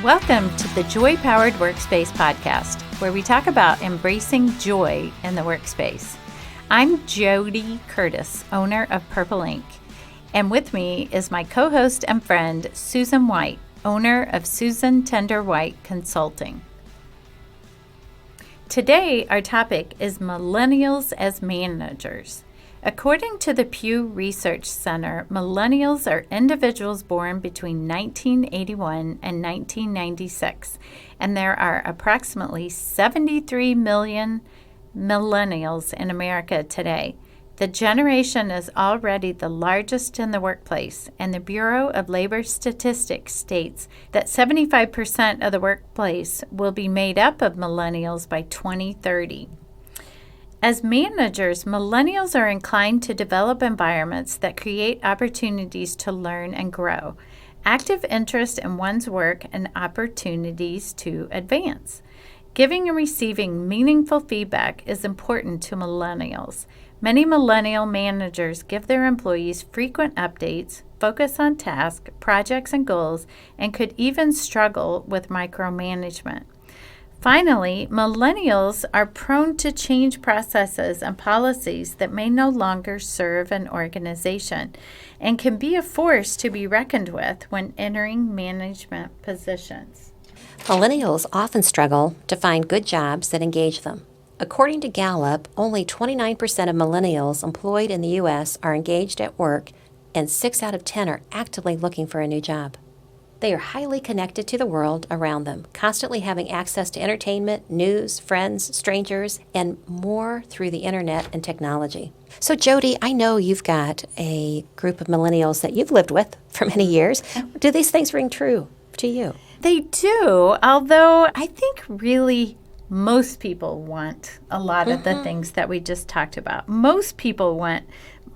Welcome to the Joy-Powered Workspace podcast, where we talk about embracing joy in the workspace. I'm JoDee Curtis, owner of Purple Ink, and with me is my co-host and friend, Susan White, owner of Susan Tender White Consulting. Today, our topic is Millennials as Managers. According to the Pew Research Center, millennials are individuals born between 1981 and 1996, and there are approximately 73 million millennials in America today. The generation is already the largest in the workplace, and the Bureau of Labor Statistics states that 75% of the workplace will be made up of millennials by 2030. As managers, millennials are inclined to develop environments that create opportunities to learn and grow, active interest in one's work, and opportunities to advance. Giving and receiving meaningful feedback is important to millennials. Many millennial managers give their employees frequent updates, focus on tasks, projects, and goals, and could even struggle with micromanagement. Finally, millennials are prone to change processes and policies that may no longer serve an organization and can be a force to be reckoned with when entering management positions. Millennials often struggle to find good jobs that engage them. According to Gallup, only 29% of millennials employed in the U.S. are engaged at work, and 6 out of 10 are actively looking for a new job. They are highly connected to the world around them, constantly having access to entertainment, news, friends, strangers, and more through the internet and technology. So, JoDee, I know you've got a group of millennials that you've lived with for many years. Do these things ring true to you? They do, although I think really most people want a lot of the things that we just talked about. Most people want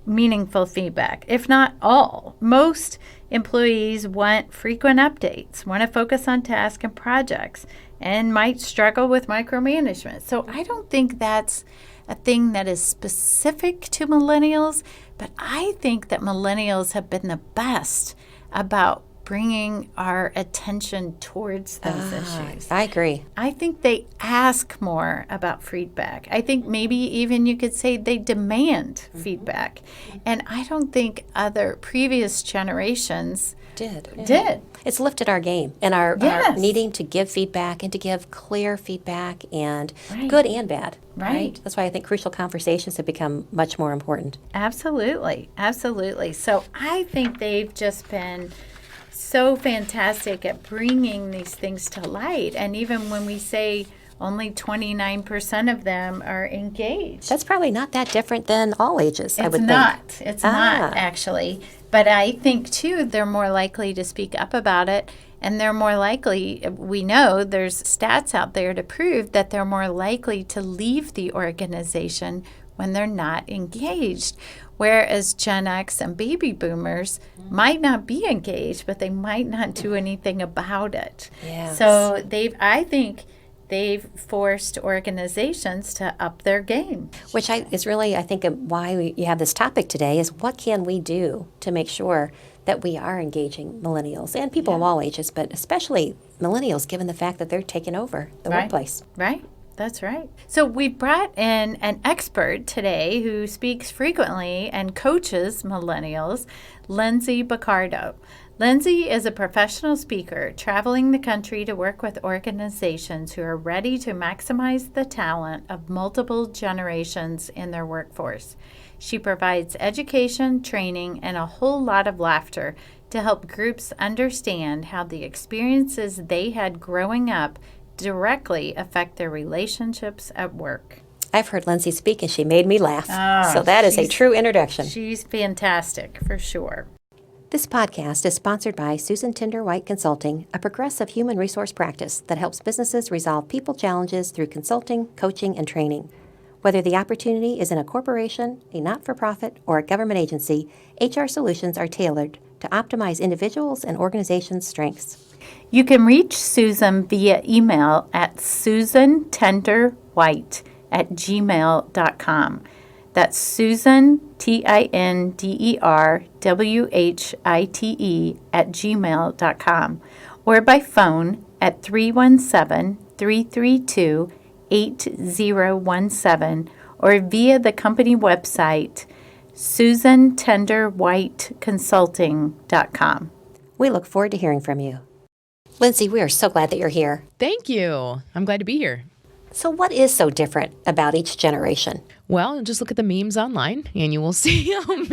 meaningful feedback, if not all. Most employees want frequent updates, want to focus on tasks and projects, and might struggle with micromanagement. So I don't think that's a thing that is specific to millennials, but I think that millennials have been the best about bringing our attention towards those issues. I agree. I think they ask more about feedback. I think maybe even you could say they demand feedback. And I don't think other previous generations did. It's lifted our game and our Yes. needing to give feedback and to give clear feedback and good and bad. Right. That's why I think crucial conversations have become much more important. Absolutely. So I think they've just been so fantastic at bringing these things to light. And even when we say only 29% of them are engaged. That's probably not that different than all ages, I would think. It's not, actually. But I think, too, they're more likely to speak up about it. And they're more likely, we know there's stats out there to prove that they're more likely to leave the organization when they're not engaged. Whereas Gen X and baby boomers might not be engaged, but they might not do anything about it. Yes. So I think they've forced organizations to up their game. Which is really, I think, why you have this topic today is what can we do to make sure that we are engaging millennials and people of all ages, but especially millennials, given the fact that they're taking over the workplace. Right. That's right. So we brought in an expert today who speaks frequently and coaches millennials, Lindsay Boccardo. Lindsay is a professional speaker traveling the country to work with organizations who are ready to maximize the talent of multiple generations in their workforce. She provides education, training, and a whole lot of laughter to help groups understand how the experiences they had growing up directly affect their relationships at work. I've heard Lindsay speak and she made me laugh. Oh, so that is a true introduction. She's fantastic, for sure. This podcast is sponsored by Susan Tender White Consulting, a progressive human resource practice that helps businesses resolve people challenges through consulting, coaching, and training. Whether the opportunity is in a corporation, a not-for-profit, or a government agency, HR solutions are tailored to optimize individuals' and organizations' strengths. You can reach Susan via email at susantenderwhite@gmail.com. That's Susan, TINDERWHITE @gmail.com, or by phone at 317-332-8017 or via the company website, susantenderwhiteconsulting.com. We look forward to hearing from you. Lindsay, we are so glad that you're here. Thank you. I'm glad to be here. So what is so different about each generation? Well, just look at the memes online and you will see how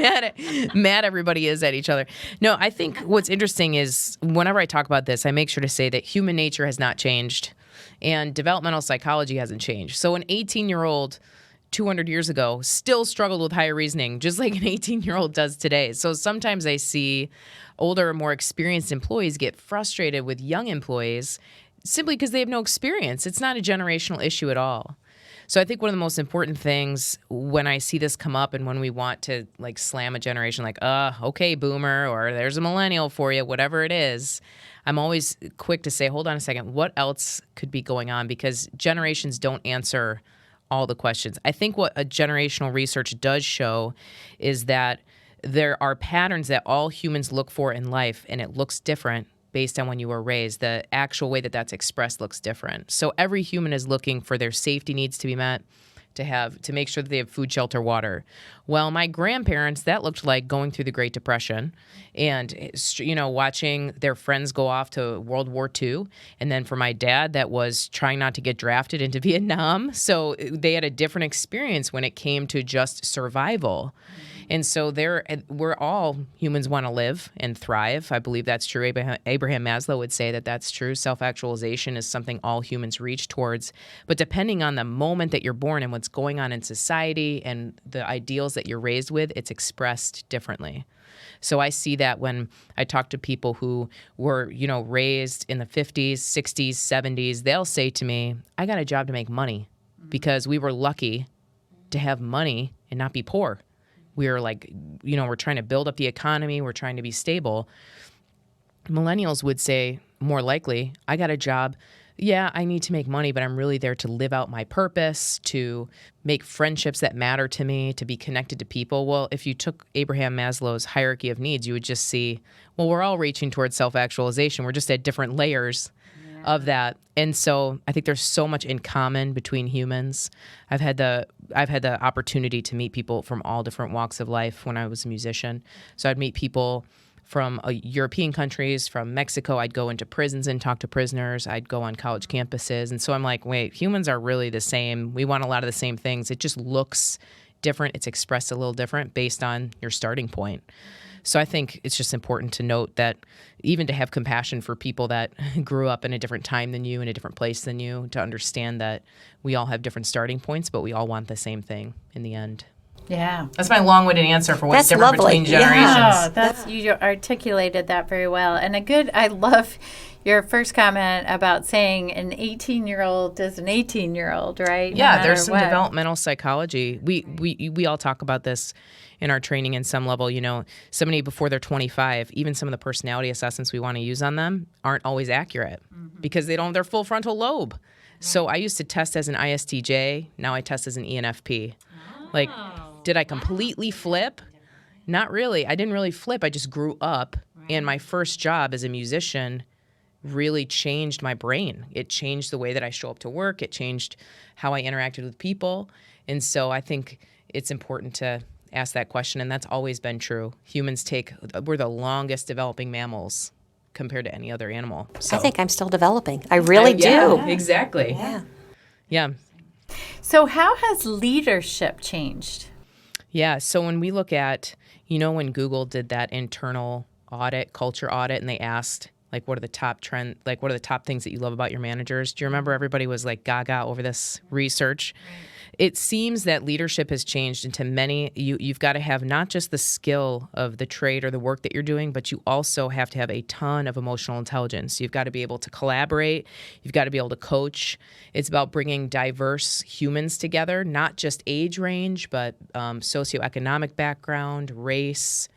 mad everybody is at each other. No, I think what's interesting is whenever I talk about this, I make sure to say that human nature has not changed and developmental psychology hasn't changed. So an 18-year-old 200 years ago still struggled with higher reasoning, just like an 18-year-old does today. So sometimes I see older, more experienced employees get frustrated with young employees simply because they have no experience. It's not a generational issue at all. So I think one of the most important things when I see this come up and when we want to like slam a generation like, okay, boomer, or there's a millennial for you, whatever it is, I'm always quick to say, hold on a second, what else could be going on? Because generations don't answer all the questions. I think what a generational research does show is that there are patterns that all humans look for in life, and it looks different based on when you were raised. The actual way that that's expressed looks different. So every human is looking for their safety needs to be met, to make sure that they have food, shelter, water. Well, my grandparents, that looked like going through the Great Depression and, watching their friends go off to World War II. And then for my dad, that was trying not to get drafted into Vietnam. So they had a different experience when it came to just survival. And so we're all humans want to live and thrive. I believe that's true. Abraham Maslow would say that that's true. Self-actualization is something all humans reach towards. But depending on the moment that you're born and what's going on in society and the ideals that you're raised with, it's expressed differently. So I see that when I talk to people who were, raised in the 50s, 60s, 70s, they'll say to me, I got a job to make money because we were lucky to have money and not be poor. We're we're trying to build up the economy. We're trying to be stable. Millennials would say more likely, I got a job. Yeah, I need to make money, but I'm really there to live out my purpose, to make friendships that matter to me, to be connected to people. Well, if you took Abraham Maslow's hierarchy of needs, you would just see, well, we're all reaching towards self-actualization. We're just at different layers of that. And so I think there's so much in common between humans. I've had the opportunity to meet people from all different walks of life when I was a musician. So I'd meet people from European countries, from Mexico. I'd go into prisons and talk to prisoners. I'd go on college campuses. And so I'm like, wait, humans are really the same. We want a lot of the same things. It just looks different. It's expressed a little different based on your starting point. So I think it's just important to note that even to have compassion for people that grew up in a different time than you, in a different place than you, to understand that we all have different starting points, but we all want the same thing in the end. Yeah. That's my long-winded answer for what's That's different lovely. between generations. Yeah, you articulated that very well. And I love your first comment about saying an 18-year-old is an 18-year-old, right? Yeah, there's some developmental psychology. We all talk about this in our training in some level. Somebody before they're 25, even some of the personality assessments we want to use on them aren't always accurate because they don't have their full frontal lobe. Right. So I used to test as an ISTJ. Now I test as an ENFP. Did I completely flip? Not really. I didn't really flip. I just grew up. Right. And my first job as a musician really changed my brain. It changed the way that I show up to work. It changed how I interacted with people. And so I think it's important to ask that question, and that's always been true. We're the longest developing mammals compared to any other animal. So. I think I'm still developing. I really do. Yeah, exactly. Yeah. So how has leadership changed? Yeah, so when we look at, when Google did that internal audit, culture audit, and they asked, what are the top what are the top things that you love about your managers? Do you remember everybody was gaga over this research? Right. It seems that leadership has changed into many. You've got to have not just the skill of the trade or the work that you're doing, but you also have to have a ton of emotional intelligence. You've got to be able to collaborate. You've got to be able to coach. It's about bringing diverse humans together, not just age range, but socioeconomic background, race,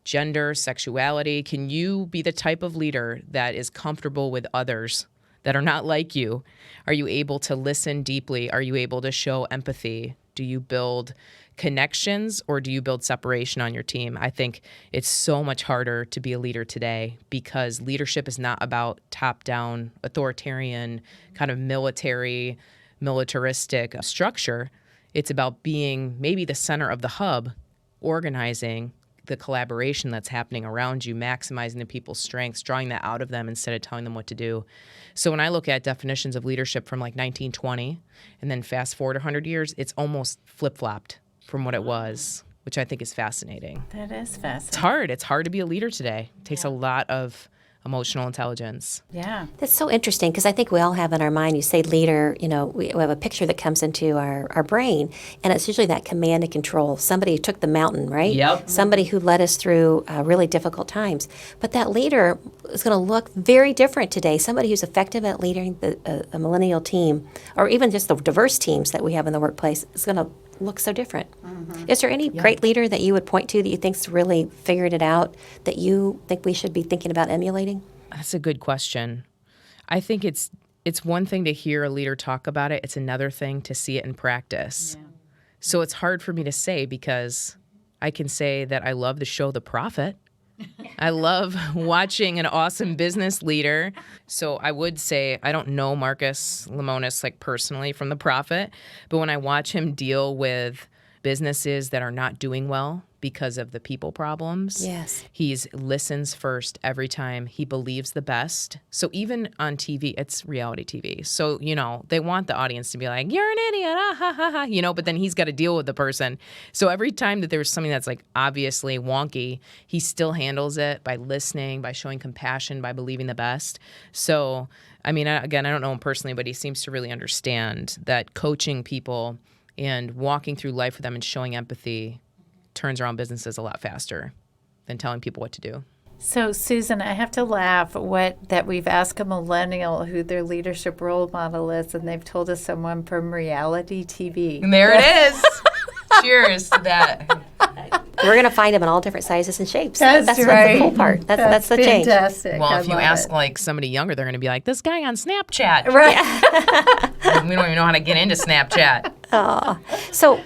gender, sexuality. Can you be the type of leader that is comfortable with others that are not like you? Are you able to listen deeply? Are you able to show empathy? Do you build connections or do you build separation on your team? I think it's so much harder to be a leader today because leadership is not about top-down, authoritarian, kind of militaristic structure. It's about being maybe the center of the hub, organizing the collaboration that's happening around you, maximizing the people's strengths, drawing that out of them instead of telling them what to do. So when I look at definitions of leadership from like 1920 and then fast forward 100 years, it's almost flip-flopped from what it was, which I think is fascinating. That is fascinating. It's hard. It's hard to be a leader today. It takes a lot of emotional intelligence. Yeah. That's so interesting because I think we all have in our mind, you say leader, we have a picture that comes into our brain, and it's usually that command and control. Somebody who took the mountain, right? Yep. Somebody who led us through really difficult times. But that leader is going to look very different today. Somebody who's effective at leading a millennial team, or even just the diverse teams that we have in the workplace, is going to look so different. Is there any great leader that you would point to that you think's really figured it out that you think we should be thinking about emulating? That's a good question. I think it's one thing to hear a leader talk about it. It's another thing to see it in practice. Yeah. So it's hard for me to say because I can say that I love the show The Prophet. I love watching an awesome business leader. So I would say I don't know Marcus Lemonis like personally from The Prophet, but when I watch him deal with businesses that are not doing well because of the people problems, yes, he listens first every time. He believes the best. So even on TV, it's reality TV. So, they want the audience to be like, you're an idiot, ah, ha, ha, ha, but then he's got to deal with the person. So every time that there's something that's like obviously wonky, he still handles it by listening, by showing compassion, by believing the best. So, again, I don't know him personally, but he seems to really understand that coaching people and walking through life with them and showing empathy turns around businesses a lot faster than telling people what to do. So, Susan, I have to laugh that we've asked a millennial who their leadership role model is, and they've told us someone from reality TV. And there it is. Cheers to that. We're going to find them in all different sizes and shapes. That's right. The cool part. That's the change. Fantastic. Well, if you ask like somebody younger, they're going to be like, this guy on Snapchat. Right. Yeah. We don't even know how to get into Snapchat. So,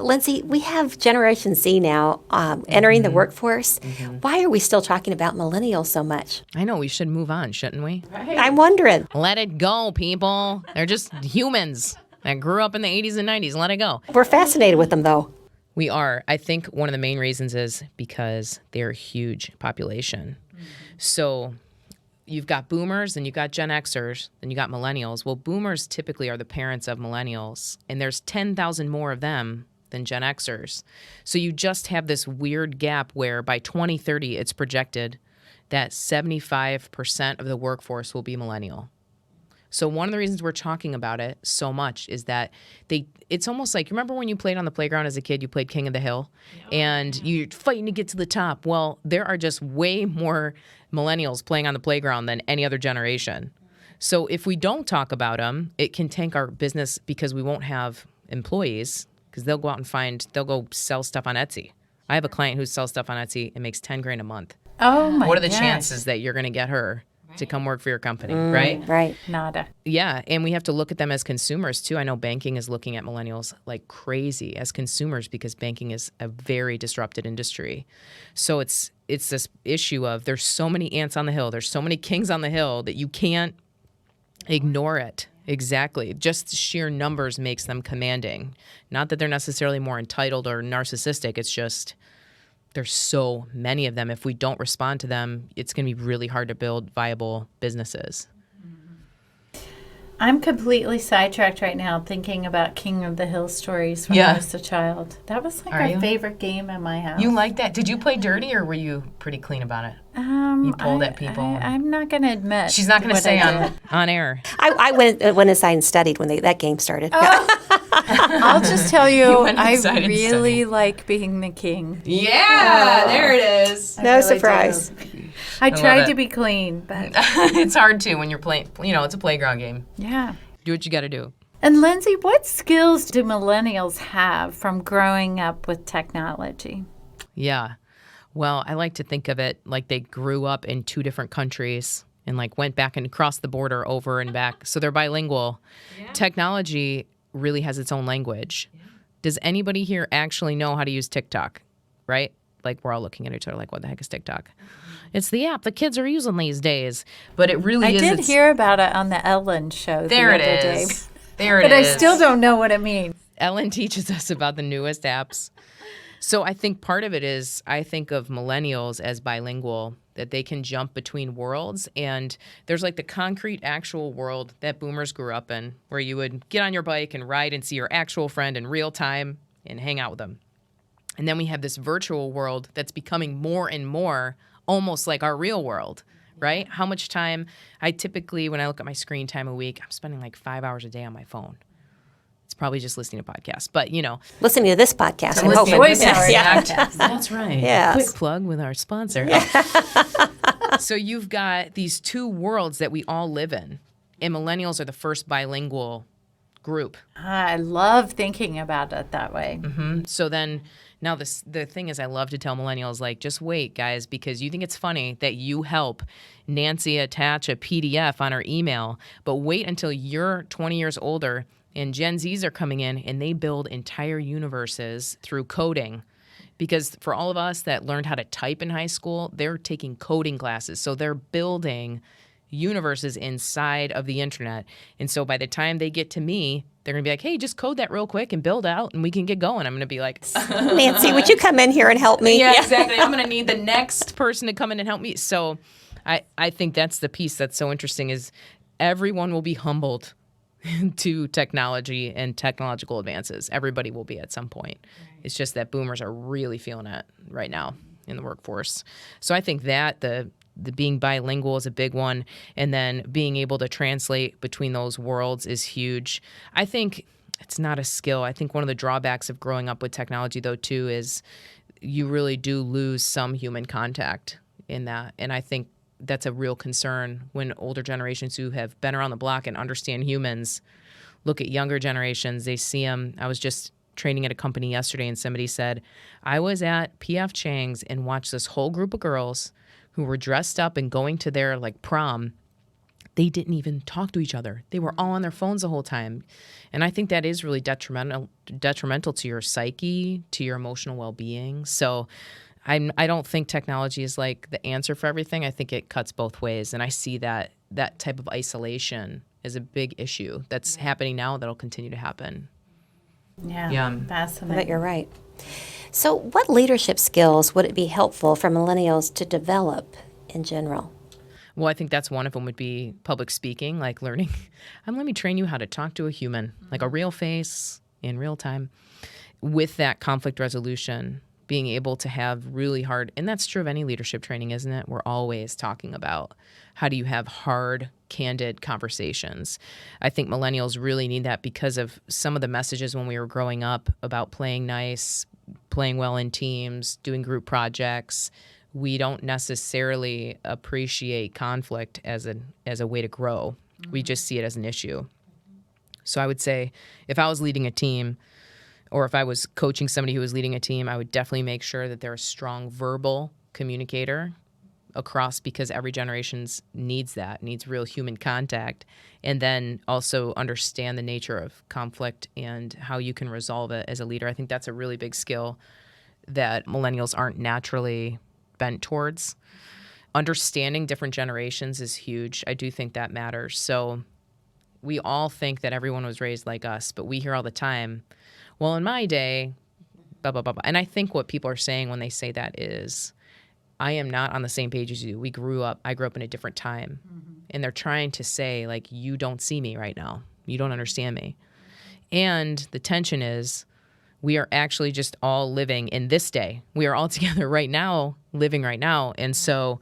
Lindsay, we have Generation Z now entering the workforce. Why are we still talking about millennials so much? I know, we should move on, shouldn't we? Right. I'm wondering. Let it go, people. They're just humans that grew up in the 80s and 90s. Let it go. We're fascinated with them, though. We are. I think one of the main reasons is because they're a huge population. So you've got boomers and you've got Gen Xers and you got millennials. Well, boomers typically are the parents of millennials, and there's 10,000 more of them than Gen Xers. So you just have this weird gap where by 2030, it's projected that 75% of the workforce will be millennial. So one of the reasons we're talking about it so much is that it's almost like, remember when you played on the playground as a kid, you played King of the Hill, and you're fighting to get to the top. Well, there are just way more millennials playing on the playground than any other generation. So if we don't talk about them, it can tank our business because we won't have employees because they'll go out and they'll go sell stuff on Etsy. I have a client who sells stuff on Etsy and makes $10,000 a month. Oh my! What are the chances that you're going to get her to come work for your company, right? Right. Nada. Yeah, and we have to look at them as consumers too. I know banking is looking at millennials like crazy as consumers because banking is a very disrupted industry. So it's this issue of there's so many ants on the hill, there's so many kings on the hill that you can't ignore it. Exactly. Just sheer numbers makes them commanding. Not that they're necessarily more entitled or narcissistic. It's just there's so many of them. If we don't respond to them, it's going to be really hard to build viable businesses. I'm completely sidetracked right now thinking about King of the Hill stories when I was a child. That was like our favorite game in my house. You like that? Did you play dirty or were you pretty clean about it? You pulled at people. I'm not going to admit. She's not going to say on air. I went inside and studied when that game started. I'll just tell you, I really like being the king. Yeah, there it is. No surprise. I tried to be clean, but it's hard too when you're playing. It's a playground game. Yeah. Do what you got to do. And Lindsay, what skills do millennials have from growing up with technology? Yeah. Well, I like to think of it like they grew up in two different countries and like went back and crossed the border over and back. So they're bilingual. Yeah. Technology really has its own language. Yeah. Does anybody here actually know how to use TikTok? Right? Like, we're all looking at each other like, what the heck is TikTok? It's the app the kids are using these days. But it really is. I did hear about it on the Ellen show there the it other day. is. There it but is. I still don't know what it means. Ellen teaches us about the newest apps. So I think part of it is, I think of millennials as bilingual, that they can jump between worlds. And there's like the concrete, actual world that boomers grew up in, where you would get on your bike and ride and see your actual friend in real time and hang out with them. And then we have this virtual world that's becoming more and more almost like our real world, right? How much time, I typically, when I look at my screen time a week, I'm spending like 5 hours a day on my phone. It's probably just listening to podcasts, but Listening to this podcast. I'm Listening hoping. to Voice Yeah. That's right. Yes. Quick plug with our sponsor. So you've got these two worlds that we all live in, and millennials are the first bilingual group. I love thinking about it that way. So then, now the thing is, I love to tell millennials, like, just wait, guys, because you think it's funny that you help Nancy attach a PDF on her email, but wait until you're 20 years older and Gen Zs are coming in and they build entire universes through coding. Because for all of us that learned how to type in high school, they're taking coding classes. So they're building universes inside of the internet. And so by the time they get to me, they're going to be like, hey, just code that real quick and build out and we can get going. I'm going to be like, Nancy, would you come in here and help me? yeah, exactly. I'm going to need the next person to come in and help me. So I think that's the piece that's so interesting, is everyone will be humbled to technology and technological advances. Everybody will be at some point. Right. It's just that boomers are really feeling it right now in the workforce. So I think that the being bilingual is a big one, and then being able to translate between those worlds is huge. I think it's not a skill. I think one of the drawbacks of growing up with technology, though, too, is you really do lose some human contact in that. And I think that's a real concern when older generations who have been around the block and understand humans look at younger generations. They see them. I was just training at a company yesterday, and somebody said, I was at P.F. Chang's and watched this whole group of girls who were dressed up and going to their prom. They didn't even talk to each other. They were all on their phones the whole time. And I think that is really detrimental to your psyche, to your emotional well-being. So I don't think technology is like the answer for everything. I think it cuts both ways. And I see that type of isolation is a big issue that's happening now, that'll continue to happen. Yeah. Fascinating. But you're right. So what leadership skills would it be helpful for millennials to develop in general? Well, I think that's one of them would be public speaking, like learning. Let me train you how to talk to a human, like a real face in real time. With that conflict resolution, being able to have really hard, and that's true of any leadership training, isn't it? We're always talking about how do you have hard, candid conversations. I think millennials really need that because of some of the messages when we were growing up about playing nice, playing well in teams, doing group projects. We don't necessarily appreciate conflict as a way to grow. Mm-hmm. We just see it as an issue. So I would say if I was leading a team, or if I was coaching somebody who was leading a team, I would definitely make sure that they're a strong verbal communicator across, because every generation needs real human contact, and then also understand the nature of conflict and how you can resolve it as a leader. I think that's a really big skill that millennials aren't naturally bent towards. Understanding different generations is huge. I do think that matters. So we all think that everyone was raised like us, but we hear all the time, well, in my day, blah, blah, blah, blah. And I think what people are saying when they say that is, I am not on the same page as you. I grew up in a different time. Mm-hmm. And they're trying to say, you don't see me right now. You don't understand me. And the tension is, we are actually just all living in this day. We are all together right now, living right now. And so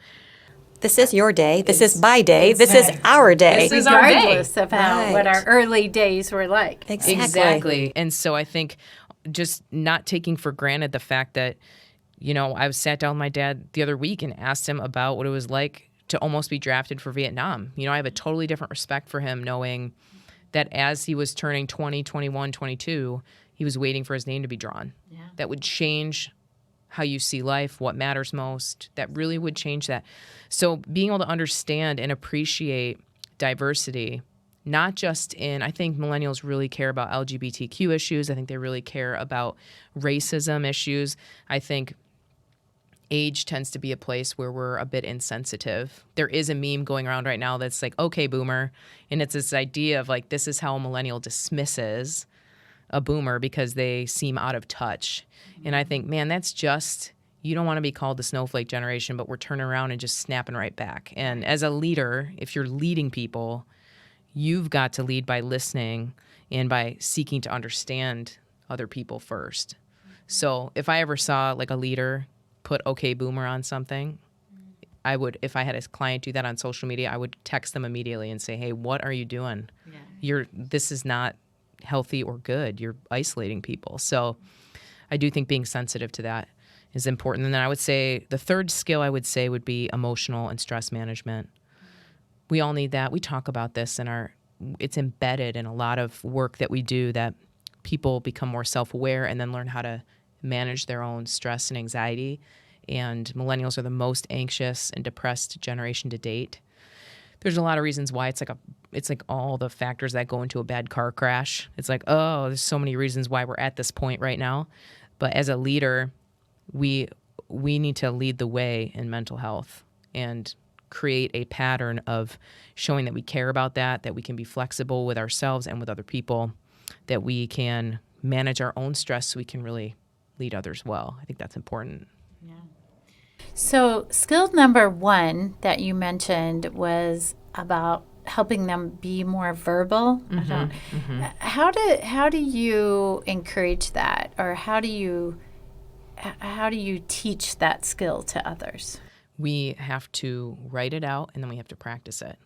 this is your day. This is my day. This is our day. This is our day. Regardless of what our early days were like. Exactly. And so I think just not taking for granted the fact that, I sat down with my dad the other week and asked him about what it was like to almost be drafted for Vietnam. I have a totally different respect for him, knowing that as he was turning 20, 21, 22, he was waiting for his name to be drawn. Yeah. That would change how you see life, what matters most. That really would change that. So being able to understand and appreciate diversity not just I think millennials really care about LGBTQ issues. I think they really care about racism issues. I think age tends to be a place where we're a bit insensitive. There is a meme going around right now that's like, okay, boomer. And it's this idea of like, this is how a millennial dismisses a boomer because they seem out of touch. And I think, man, that's just, you don't want to be called the snowflake generation, but we're turning around and just snapping right back. And as a leader, if you're leading people, you've got to lead by listening and by seeking to understand other people first. So if I ever saw like a leader put okay boomer on something, I would, if I had a client do that on social media, I would text them immediately and say, hey, what are you doing? This is not healthy or good. You're isolating people. So I do think being sensitive to that is important. And then I would say the third skill I would say would be emotional and stress management. We all need that. We talk about this it's embedded in a lot of work that we do, that people become more self-aware and then learn how to manage their own stress and anxiety. And millennials are the most anxious and depressed generation to date. There's a lot of reasons why. It's like all the factors that go into a bad car crash. It's like, oh, there's so many reasons why we're at this point right now. But as a leader, we need to lead the way in mental health and create a pattern of showing that we care about that we can be flexible with ourselves and with other people, that we can manage our own stress so we can really lead others well. I think that's important. Yeah. So skill number 1 that you mentioned was about helping them be more verbal. How do you encourage that, or how do you teach that skill to others? We have to write it out, and then we have to practice it.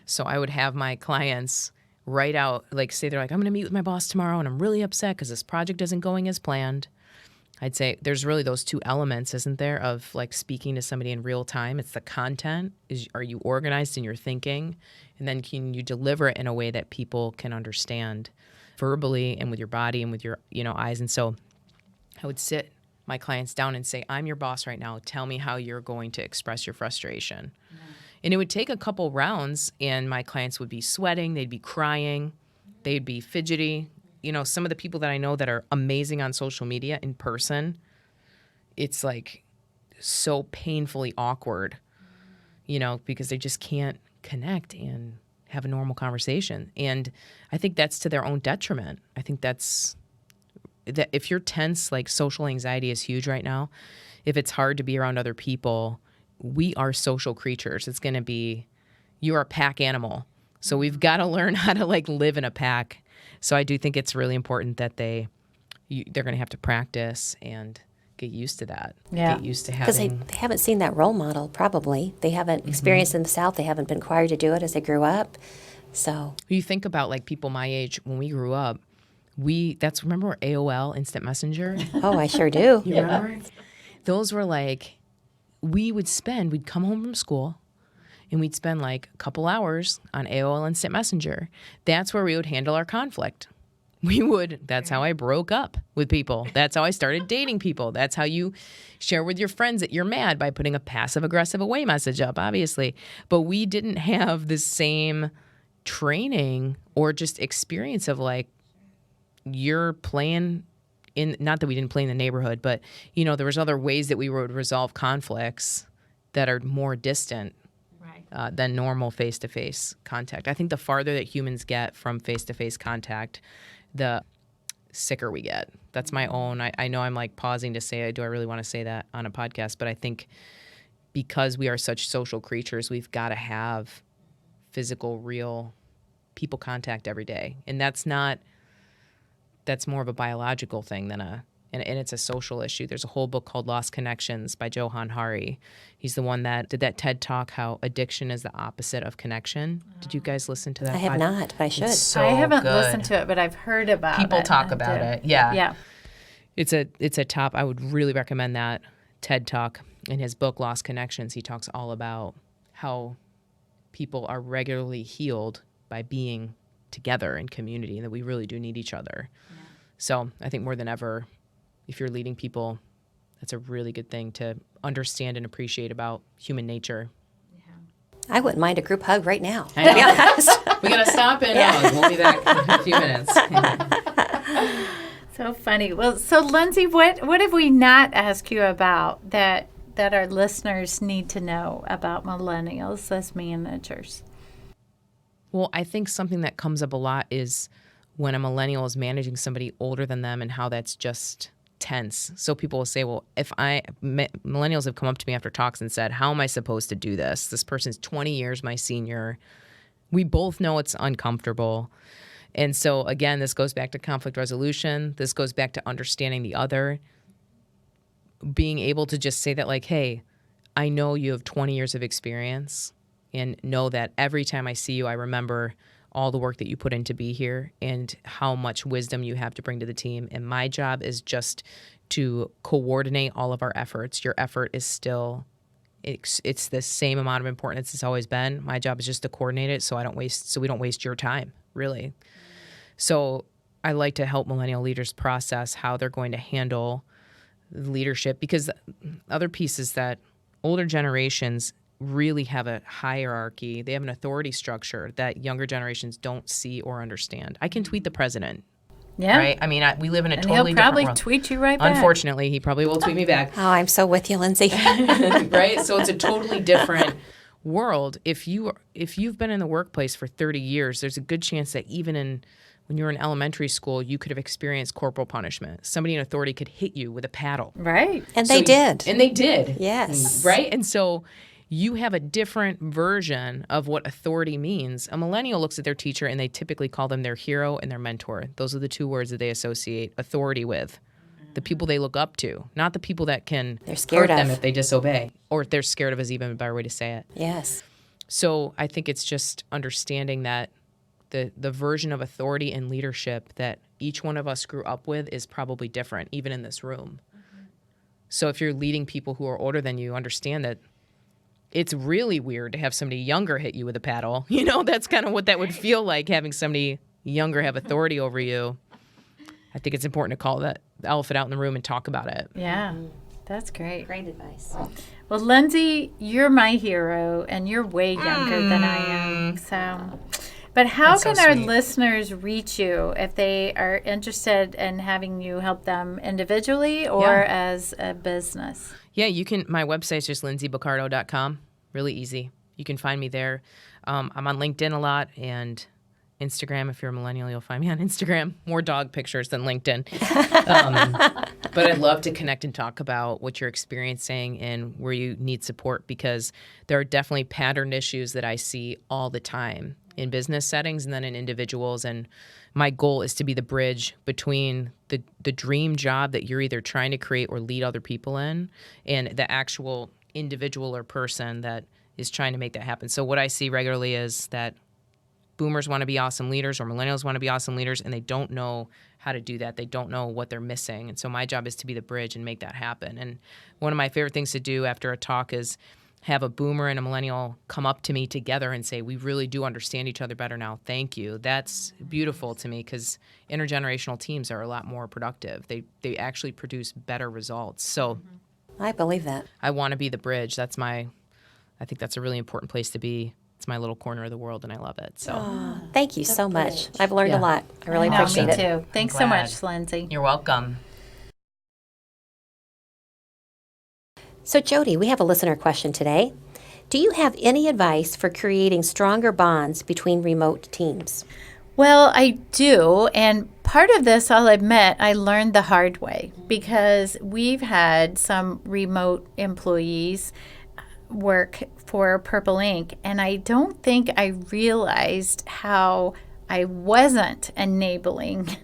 So I would have my clients write out, like say they're like, I'm going to meet with my boss tomorrow and I'm really upset because this project isn't going as planned. I'd say there's really those two elements, isn't there, of like speaking to somebody in real time. It's the content. Are you organized in your thinking? And then can you deliver it in a way that people can understand verbally and with your body and with your eyes? And so I would sit my clients down and say, I'm your boss right now. Tell me how you're going to express your frustration. And it would take a couple rounds, and my clients would be sweating. They'd be crying. They'd be fidgety. Some of the people that I know that are amazing on social media in person, it's like so painfully awkward, because they just can't connect and have a normal conversation. And I think that's to their own detriment. I think that if you're tense, like social anxiety is huge right now. If it's hard to be around other people, we are social creatures. It's going to be, you're a pack animal. So we've got to learn how to like live in a pack. So I do think it's really important that they're going to have to practice and get used to that. Yeah. Get used to having... Because they haven't seen that role model, probably. They haven't experienced in the South. They haven't been required to do it as they grew up. So you think about like people my age, when we grew up, remember AOL, Instant Messenger? Oh, I sure do. You remember? Those were like, we'd come home from school and we'd spend like a couple hours on AOL Instant Messenger. That's where we would handle our conflict. That's how I broke up with people. That's how I started dating people. That's how you share with your friends that you're mad, by putting a passive-aggressive away message up, obviously. But we didn't have the same training or just experience of like, you're playing in, not that we didn't play in the neighborhood, but there was other ways that we would resolve conflicts that are more distant than normal face-to-face contact. I think the farther that humans get from face-to-face contact, the sicker we get. That's my own. I know I'm like pausing to say, do I really want to say that on a podcast? But I think because we are such social creatures, we've got to have physical, real people contact every day. And that's more of a biological thing than and it's a social issue. There's a whole book called Lost Connections by Johann Hari. He's the one that did that TED Talk, how addiction is the opposite of connection. Did you guys listen to that? I have not, but I should. So I haven't good. listened to it, but I've heard about People it. talk about it. Yeah. Yeah. It's a top. I would really recommend that TED Talk. In his book, Lost Connections, he talks all about how people are regularly healed by being together in community, and that we really do need each other. Yeah. So I think more than ever, if you're leading people, that's a really good thing to understand and appreciate about human nature. I wouldn't mind a group hug right now, to be honest. We got to stop in. We'll be back in a few minutes. So funny. Well, so Lindsay, what have we not asked you about that our listeners need to know about millennials as managers? Well, I think something that comes up a lot is when a millennial is managing somebody older than them and how that's just tense. So people will say, well, millennials have come up to me after talks and said, how am I supposed to do this? This person's 20 years my senior. We both know it's uncomfortable. And so, again, this goes back to conflict resolution. This goes back to understanding the other. Being able to just say that, like, hey, I know you have 20 years of experience, and know that every time I see you, I remember all the work that you put in to be here and how much wisdom you have to bring to the team. And my job is just to coordinate all of our efforts. Your effort is still, it's the same amount of importance it's always been. My job is just to coordinate it so we don't waste your time, really. So I like to help millennial leaders process how they're going to handle leadership, because other piece is that older generations really have a hierarchy. They have an authority structure that younger generations don't see or understand. I can tweet the president. Yeah. Right? I mean, we live in a and totally he'll probably different world. tweet you right back. Unfortunately, he probably will tweet me back. Oh, I'm so with you, Lindsay. Right? So it's a totally different world. If you've been in the workplace for 30 years, there's a good chance that even when you were in elementary school, you could have experienced corporal punishment. Somebody in authority could hit you with a paddle. Right. And they did. And they did. Yes. Right? And so you have a different version of what authority means. A millennial looks at their teacher and they typically call them their hero and their mentor. Those are the two words that they associate authority with. The people they look up to, not the people that can They're scared hurt them of. if they disobey. Or they're scared of is even a better way to say it. Yes. So I think it's just understanding that the version of authority and leadership that each one of us grew up with is probably different, even in this room. Mm-hmm. So if you're leading people who are older than you, understand that it's really weird to have somebody younger hit you with a paddle. You know, that's kind of what that would feel like, having somebody younger have authority over you. I think it's important to call that elephant out in the room and talk about it. Yeah. That's great. Great advice. Well, Lindsay, you're my hero, and you're way younger than I am. So, but how That's can so our sweet. listeners reach you if they are interested in having you help them individually or Yeah. as a business? Yeah, you can. My website's just lindsayboccardo.com. Really easy. You can find me there. I'm on LinkedIn a lot and Instagram. If you're a millennial, you'll find me on Instagram. More dog pictures than LinkedIn. But I'd love to connect and talk about what you're experiencing and where you need support, because there are definitely patterned issues that I see all the time in business settings and then in individuals. And my goal is to be the bridge between the dream job that you're either trying to create or lead other people in and the actual individual or person that is trying to make that happen. So what I see regularly is that boomers want to be awesome leaders or millennials want to be awesome leaders, and they don't know how to do that. They don't know what they're missing. And so my job is to be the bridge and make that happen. And one of my favorite things to do after a talk is have a boomer and a millennial come up to me together and say, we really do understand each other better now. Thank you. That's beautiful to me, because intergenerational teams are a lot more productive. They actually produce better results. So I believe that. I want to be the bridge. I think that's a really important place to be. It's my little corner of the world, and I love it. So Thank you so much. I've learned Yeah. a lot. I really No, appreciate me it. too. Thanks so glad. much, Lindsay. you're welcome. So, JoDee, we have a listener question today. Do you have any advice for creating stronger bonds between remote teams? Well, I do. And part of this, I'll admit, I learned the hard way, because we've had some remote employees work for Purple Ink, and I don't think I realized how I wasn't enabling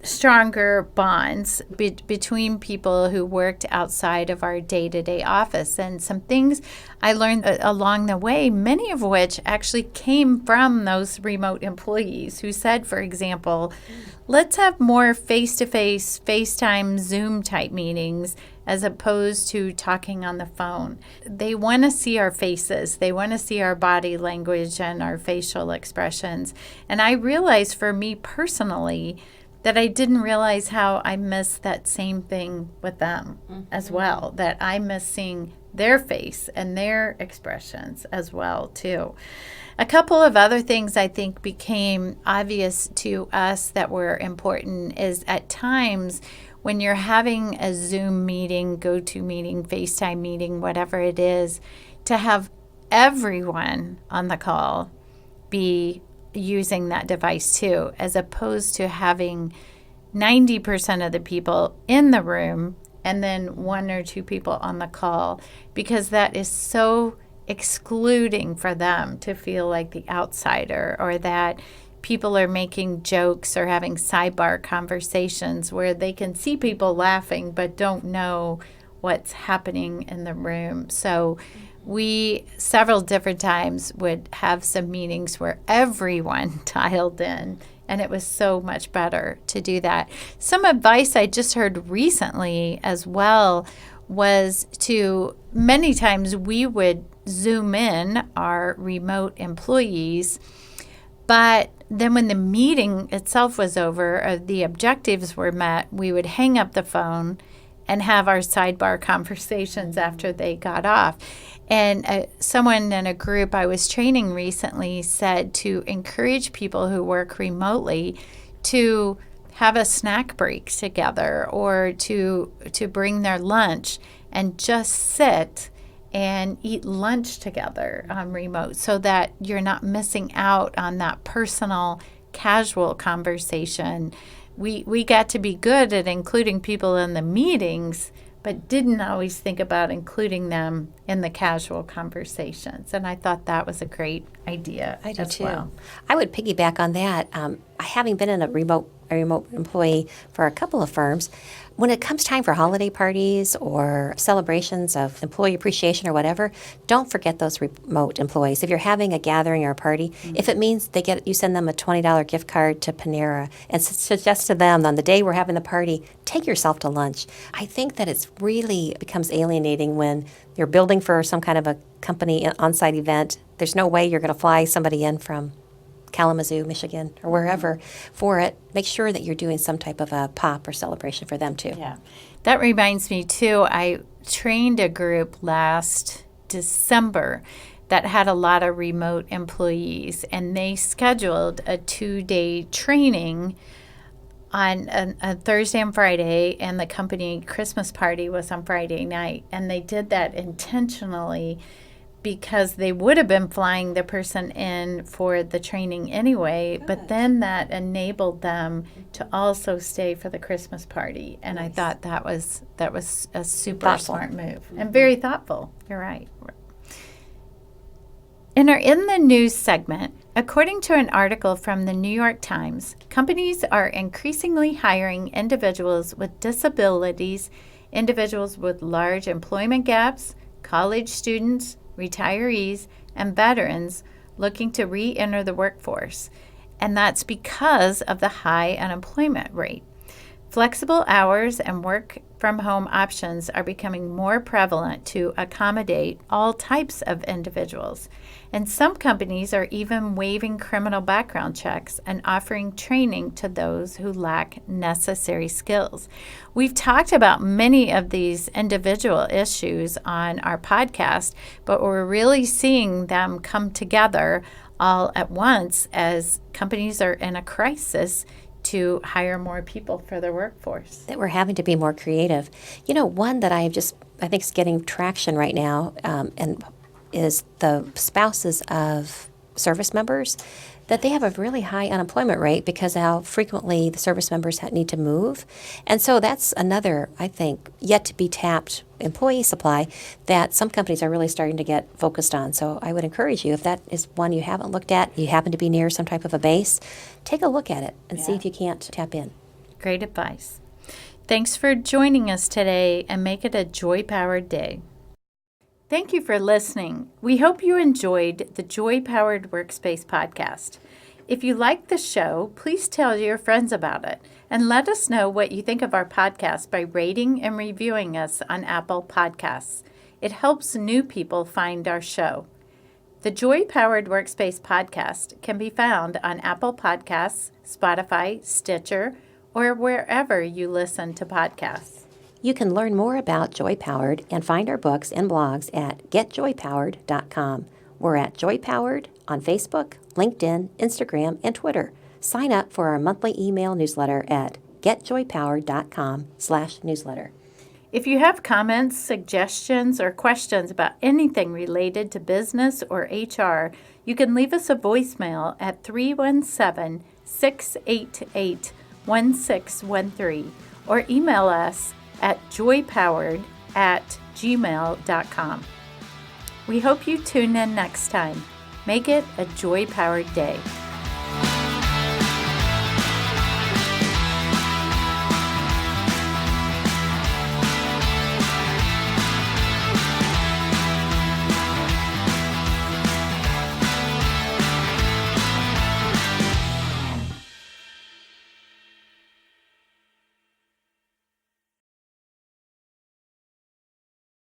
stronger bonds between people who worked outside of our day-to-day office. And some things I learned along the way, many of which actually came from those remote employees who said, for example, let's have more face-to-face, FaceTime, Zoom type meetings as opposed to talking on the phone. They want to see our faces. They want to see our body language and our facial expressions. And I realized for me personally that I didn't realize how I missed that same thing with them as well, that I miss seeing their face and their expressions as well too. A couple of other things I think became obvious to us that were important is at times when you're having a Zoom meeting, GoToMeeting, FaceTime meeting, whatever it is, to have everyone on the call be using that device too, as opposed to having 90% of the people in the room and then one or two people on the call, because that is so excluding for them to feel like the outsider, or that people are making jokes or having sidebar conversations where they can see people laughing but don't know what's happening in the room. So we several different times would have some meetings where everyone dialed in, and it was so much better to do that. Some advice I just heard recently as well was to, many times we would Zoom in our remote employees, but then when the meeting itself was over, or the objectives were met, we would hang up the phone and have our sidebar conversations after they got off. And someone in a group I was training recently said to encourage people who work remotely to have a snack break together, or to bring their lunch and just sit and eat lunch together on remote, so that you're not missing out on that personal, casual conversation. We got to be good at including people in the meetings, but didn't always think about including them in the casual conversations. And I thought that was a great idea. I do as too. well. I would piggyback on that. Having been in a remote employee for a couple of firms, when it comes time for holiday parties or celebrations of employee appreciation or whatever, don't forget those remote employees. If you're having a gathering or a party, if it means you send them a $20 gift card to Panera and suggest to them on the day we're having the party, take yourself to lunch. I think that it's really becomes alienating when you're building for some kind of a company on-site event. There's no way you're going to fly somebody in from Kalamazoo, Michigan, or wherever for it. Make sure that you're doing some type of a pop or celebration for them too. Yeah. That reminds me too, I trained a group last December that had a lot of remote employees, and they scheduled a 2-day training on a Thursday and Friday, and the company Christmas party was on Friday night. And they did that intentionally because they would have been flying the person in for the training anyway, but then that enabled them to also stay for the Christmas party. And I thought that was a super Thoughtful. smart move, and very thoughtful. You're right. In our In the News segment, according to an article from the New York Times, companies are increasingly hiring individuals with disabilities, individuals with large employment gaps, college students, retirees, and veterans looking to re-enter the workforce. And that's because of the high unemployment rate. Flexible hours and work-from-home options are becoming more prevalent to accommodate all types of individuals. And some companies are even waiving criminal background checks and offering training to those who lack necessary skills. We've talked about many of these individual issues on our podcast, but we're really seeing them come together all at once as companies are in a crisis to hire more people for their workforce. That we're having to be more creative. You know, one that I think is getting traction right now, and is the spouses of service members, that they have a really high unemployment rate because of how frequently the service members need to move. And so that's another, I think, yet to be tapped employee supply that some companies are really starting to get focused on. So I would encourage you, if that is one you haven't looked at, you happen to be near some type of a base, take a look at it and see if you can't tap in. Great advice. Thanks for joining us today, and make it a joy-powered day. Thank you for listening. We hope you enjoyed the Joy Powered Workspace podcast. If you like the show, please tell your friends about it, and let us know what you think of our podcast by rating and reviewing us on Apple Podcasts. It helps new people find our show. The Joy Powered Workspace podcast can be found on Apple Podcasts, Spotify, Stitcher, or wherever you listen to podcasts. You can learn more about Joy Powered and find our books and blogs at getjoypowered.com. We're at Joy Powered on Facebook, LinkedIn, Instagram, and Twitter. Sign up for our monthly email newsletter at getjoypowered.com/newsletter. If you have comments, suggestions, or questions about anything related to business or HR, you can leave us a voicemail at 317-688-1613 or email us at joypowered@gmail.com. We hope you tune in next time. Make it a joy-powered day.